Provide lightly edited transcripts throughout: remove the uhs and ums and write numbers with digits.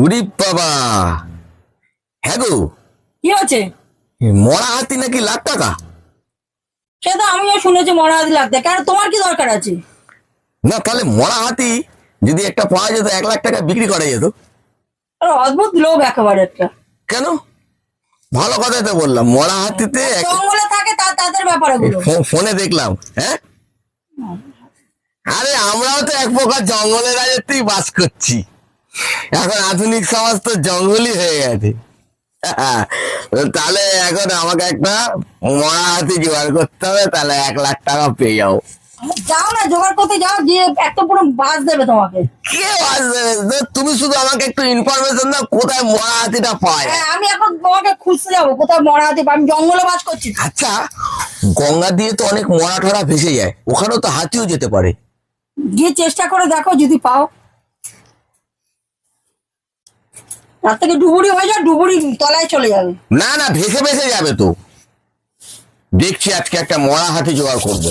উরি বাবা, হ্যাঁ গো, কি হচ্ছে? মরা হাতি নাকি লাখ টাকা? সে তো আমিও শুনেছি মরা হাতি লাগতে, কেন তোমার কি দরকার আছে? না তাহলে মরা হাতি যদি একটা পাওয়া যেত 1 লাখ টাকা বিক্রি করা যেত। আরে অদ্ভুত লোক একেবারে একটা। কেন? ভালো কথাই তো বললাম, মরা হাতিতে জঙ্গলে থাকে তাদের ব্যাপারে গুলো। ফোনে দেখলাম। হ্যাঁ, আরে আমরাও তো এক প্রকার জঙ্গলের রাজত্বেই বাস করছি। এখন আধুনিক সমাজ তো জঙ্গলই হয়ে গেছে। তাহলে এখন আমাকে একটা মরা হাতি জোগাড় করতে হবে, তাহলে 1 লাখ টাকা পেয়ে যাবো। যাও না, জোগাড় করতে যাও, গিয়ে একটা পুরো বাস দেবে তোমাকে। কে বাস দেবে? তুমি শুধু আমাকে একটু ইনফরমেশন দাও কোথায় মরা হাতিটা পায়। হ্যাঁ, আমি এখন তোমাকে খুঁজতে যাবো কোথায় মরা হাতি পাই। আমি জঙ্গলে বাস করছি। আচ্ছা, গঙ্গা দিয়ে তো অনেক মরা টরা ভেসে যায়, ওখানেও তো হাতিও যেতে পারে। গিয়ে চেষ্টা করে দেখো, যদি পাও। তার থেকে ডুবুরি হয়ে যাও, ডুবুরি তলায় চলে যাবে। না না, ভেসে ভেসে যাবে তো। দেখছি আজকে একটা মরা হাতি জোগাড় করবো,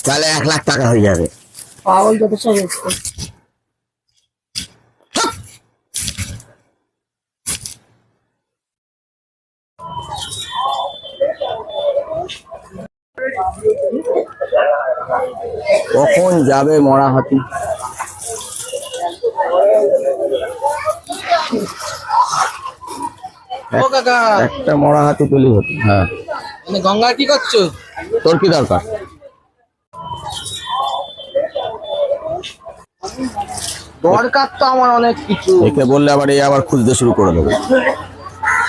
তাহলে 1 লাখ টাকা হয়ে যাবে। পাগল যত সব এসছে। কখন যাবে মরা হাতি? ও কাকা, একটা মরা হাতি পেলে হতো। হ্যাঁ, গঙ্গা কি করছো? তোর কি দরকার? দরকার তো আমার অনেক কিছু। একে বললে আবার এই আবার খুঁজতে শুরু করে দেবে।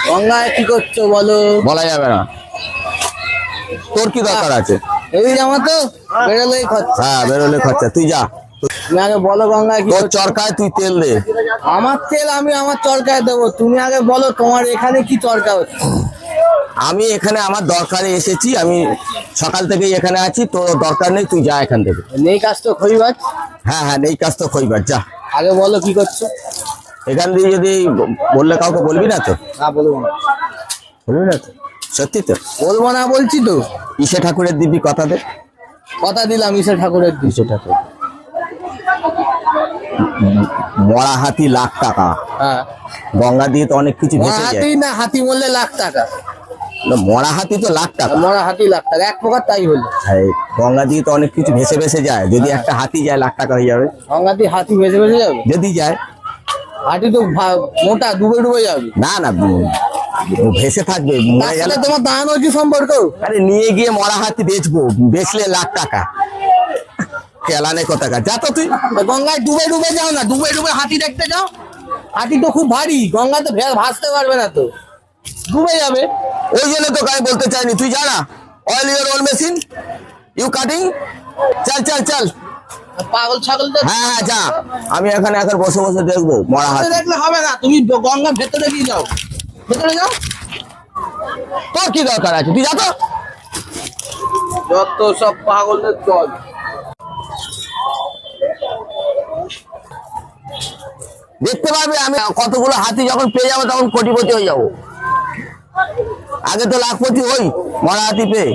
গঙ্গায় কি করছো বলো? বলা যাবে না। তোর কি দরকার আছে? এই জামা তো বেরোলেই খরচা। হ্যাঁ, বেরোলে খরচা, তুই যা। তুমি আগে বলো গঙ্গায় কি তোর করছো? চরকায় তুই তেল দে। আমার তেল আমি আমার চরকায় দেবো, তুমি আগে বলো তোমার এখানে কি চরকা হচ্ছে। আমি এখানে আমার দরকারে এসেছি, আমি সকাল থেকেই এখানে আছি, তোর দরকার নেই, তুই যা এখান থেকে। নেই কাজ তো খইবাজ। হ্যাঁ হ্যাঁ, নেই কাজ তো খইবার, যা। আগে বলো কি করছো। এখান দিয়ে যদি বললে কাউকে বলবি না তো? না বলবো না। বলবি না তো? সত্যি তো? বলবো না বলছি তো। ঈশা ঠাকুরের দিবি কথা দে। কথা দিলাম ঈশ্বর ঠাকুরের দিছে। ঈশা ঠাকুর মরা হাতি লাখ টাকা। হ্যাঁ, গঙ্গা দিয়ে তো অনেক কিছু ভেসে হাতি যায়। না, হাতি মরলে লাখ টাকা। না, মরা হাতি তো লাখ টাকা। মরা হাতি লাখ টাকা, এক প্রকার তাই হলো। এই গঙ্গা দিয়ে তো অনেক কিছু ভেসে ভেসে যায়, যদি একটা হাতি যায় 1 লাখ টাকা হয়ে যাবে। গঙ্গাতে হাতি ভেসে ভেসে যাবে? যদি যায়। হাতি তো মোটা, ডুবে ডুবে যাবে। না না, ভেসে থাকবে, মরে তার গেলে। সাথে তোমার দাঁড়ানোর কি সম্পর্ক? আরে নিয়ে গিয়ে মরা হাতি বেচবো, বেচলে 1 লাখ টাকা। কেলানে কোথাকার, যা তো তুই। গঙ্গায় ডুবে ডুবে যাও না, ডুবে ডুবে হাতি দেখতে যাও। হাতি তো খুব ভারী, গঙ্গাতে ভাসতে পারবে না তো, ডুবে যাবে। ওই জন্য তো আমি বলতে চাইনি, তুই যা না। Oil your own machine, you cutting. চল চল চল। পাগল ছাগল তো হ্যাঁ হ্যাঁ, যা। আমি এখানে এখন বসে বসে দেখবো মরা হাতি। দেখলে হবে না, তুমি গঙ্গার ভেতরে দিয়ে যাও, ভেতরে যাও। তোর কি দরকার আছে, তুই যা তো। যত সব পাগলের দল। দেখতে পারবে, আমি কতগুলো হাতি যখন পেয়ে যাবো তখন কোটিপতি হয়ে যাবো। আগে তো লাখপতি হই মরা হাতি পেয়ে।